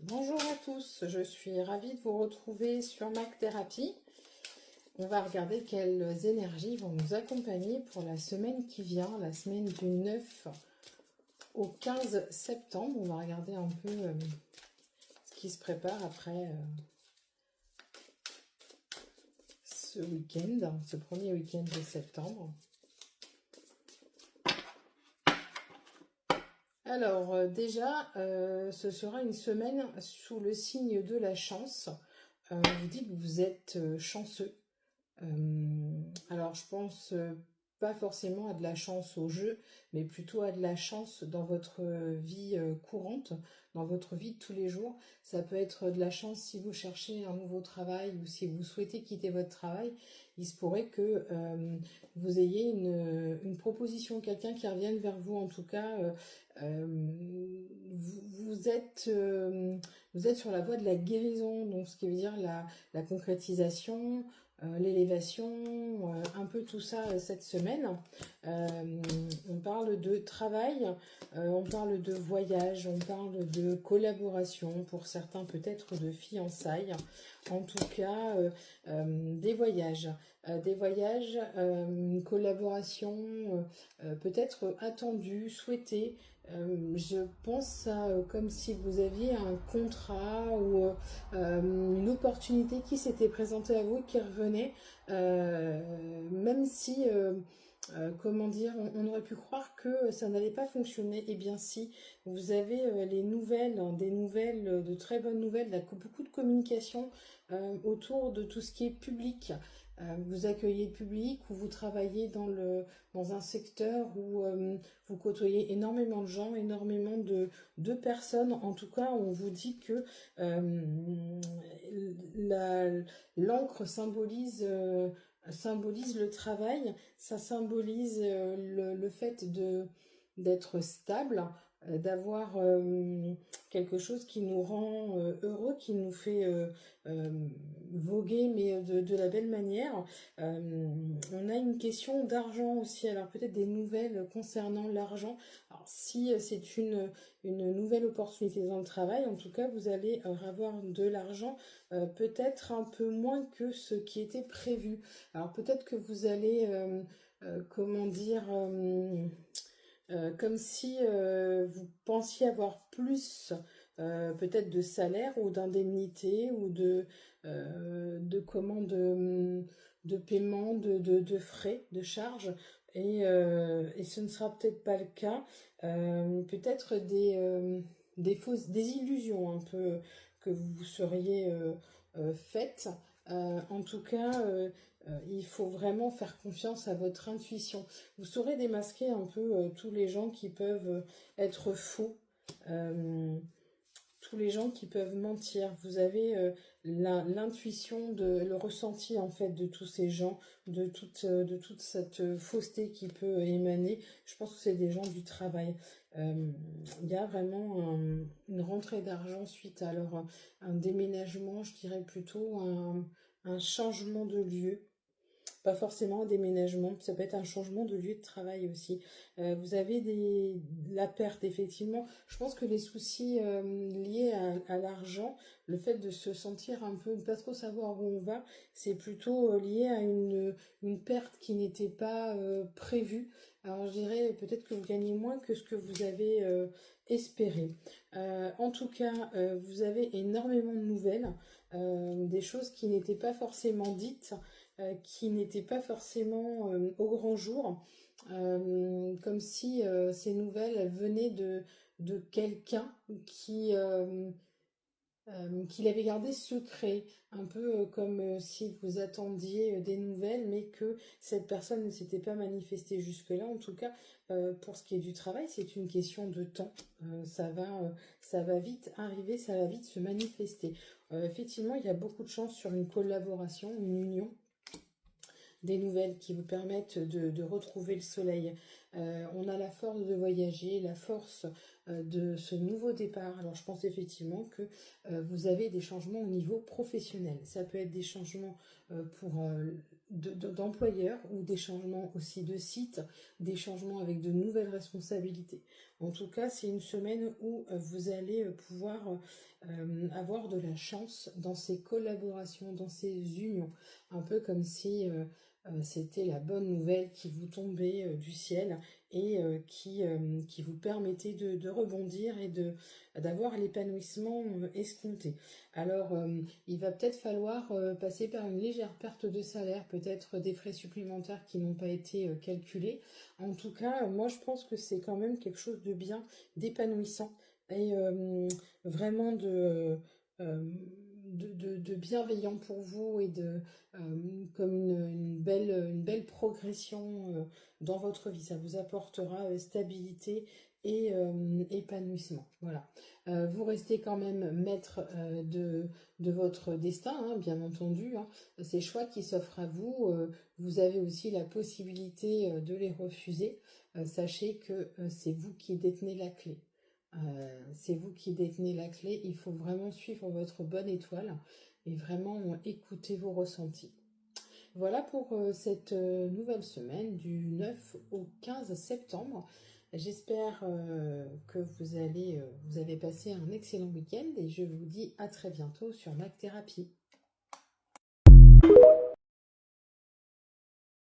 Bonjour à tous, je suis ravie de vous retrouver sur Mac Thérapie. On va regarder quelles énergies vont nous accompagner pour la semaine qui vient, la semaine du 9 au 15 septembre. On va regarder un peu ce qui se prépare après ce week-end, ce premier week-end de septembre. Alors déjà, ce sera une semaine sous le signe de la chance. On vous dit que vous êtes chanceux. Alors je pense pas forcément à de la chance au jeu, mais plutôt à de la chance dans votre vie courante, dans votre vie de tous les jours. Ça peut être de la chance si vous cherchez un nouveau travail ou si vous souhaitez quitter votre travail. Il se pourrait que vous ayez une proposition, quelqu'un qui revienne vers vous. En tout cas, vous êtes sur la voie de la guérison, donc ce qui veut dire la concrétisation, l'élévation, un peu tout ça cette semaine. On parle de travail, on parle de voyage, on parle de collaboration, pour certains peut-être de fiançailles, en tout cas des voyages, collaboration peut-être attendue, souhaitée. Je pense à comme si vous aviez un contrat ou une opportunité qui s'était présentée à vous, qui revenait, même si, comment dire, on aurait pu croire que ça n'allait pas fonctionner. Eh bien si, vous avez les nouvelles, des nouvelles, de très bonnes nouvelles, beaucoup de communication autour de tout ce qui est public. Vous accueillez le public ou vous travaillez dans un secteur où vous côtoyez énormément de gens, énormément de personnes. En tout cas, on vous dit que l'encre symbolise le travail, ça symbolise le fait d'être stable, d'avoir quelque chose qui nous rend heureux, qui nous fait voguer, mais de la belle manière. On a une question d'argent aussi, alors peut-être des nouvelles concernant l'argent. Alors si c'est une nouvelle opportunité dans le travail, en tout cas vous allez avoir de l'argent, peut-être un peu moins que ce qui était prévu. Alors peut-être que vous allez, comment dire, comme si vous pensiez avoir plus peut-être de salaire ou d'indemnité ou comment de paiement, de frais, de charges. Et ce ne sera peut-être pas le cas. Peut-être des illusions un peu que vous seriez faites. En tout cas, il faut vraiment faire confiance à votre intuition. Vous saurez démasquer un peu tous les gens qui peuvent être faux, euh, tous les gens qui peuvent mentir. Vous avez l'intuition, le ressenti en fait de tous ces gens, de toute cette fausseté qui peut émaner. Je pense que c'est des gens du travail. Il y a vraiment une rentrée d'argent suite à un déménagement, je dirais plutôt un changement de lieu. Pas forcément un déménagement, ça peut être un changement de lieu de travail aussi. Vous avez la perte, effectivement. Je pense que les soucis liés à l'argent, le fait de se sentir un peu, de pas trop savoir où on va, c'est plutôt lié à une perte qui n'était pas prévue. Alors je dirais peut-être que vous gagnez moins que ce que vous avez espéré. En tout cas, vous avez énormément de nouvelles, des choses qui n'étaient pas forcément dites, qui n'étaient pas forcément au grand jour, comme si ces nouvelles elles venaient de quelqu'un qui l'avait gardé secret, un peu comme si vous attendiez des nouvelles, mais que cette personne ne s'était pas manifestée jusque-là. En tout cas, pour ce qui est du travail, c'est une question de temps. Ça va vite arriver, ça va vite se manifester. Effectivement, il y a beaucoup de chance sur une collaboration, une union, des nouvelles qui vous permettent de retrouver le soleil. On a la force de voyager, la force de ce nouveau départ. Alors je pense effectivement que vous avez des changements au niveau professionnel. Ça peut être des changements pour d'employeur ou des changements aussi de site, des changements avec de nouvelles responsabilités. En tout cas, c'est une semaine où vous allez pouvoir avoir de la chance dans ces collaborations, dans ces unions. Un peu comme si c'était la bonne nouvelle qui vous tombait du ciel et qui vous permettait de rebondir et d'avoir l'épanouissement escompté. Alors, il va peut-être falloir passer par une légère perte de salaire, peut-être des frais supplémentaires qui n'ont pas été calculés. En tout cas, moi je pense que c'est quand même quelque chose de bien, d'épanouissant et vraiment de bienveillant pour vous et comme une belle progression dans votre vie. Ça vous apportera stabilité et épanouissement. Voilà. Vous restez quand même maître de votre destin, hein, bien entendu. Hein. Ces choix qui s'offrent à vous, vous avez aussi la possibilité de les refuser. Sachez que c'est vous qui détenez la clé. C'est vous qui détenez la clé. Il faut vraiment suivre votre bonne étoile et vraiment écouter vos ressentis. Voilà pour cette nouvelle semaine du 9 au 15 septembre. J'espère que vous avez passé un excellent week-end et je vous dis à très bientôt sur Mac Thérapie.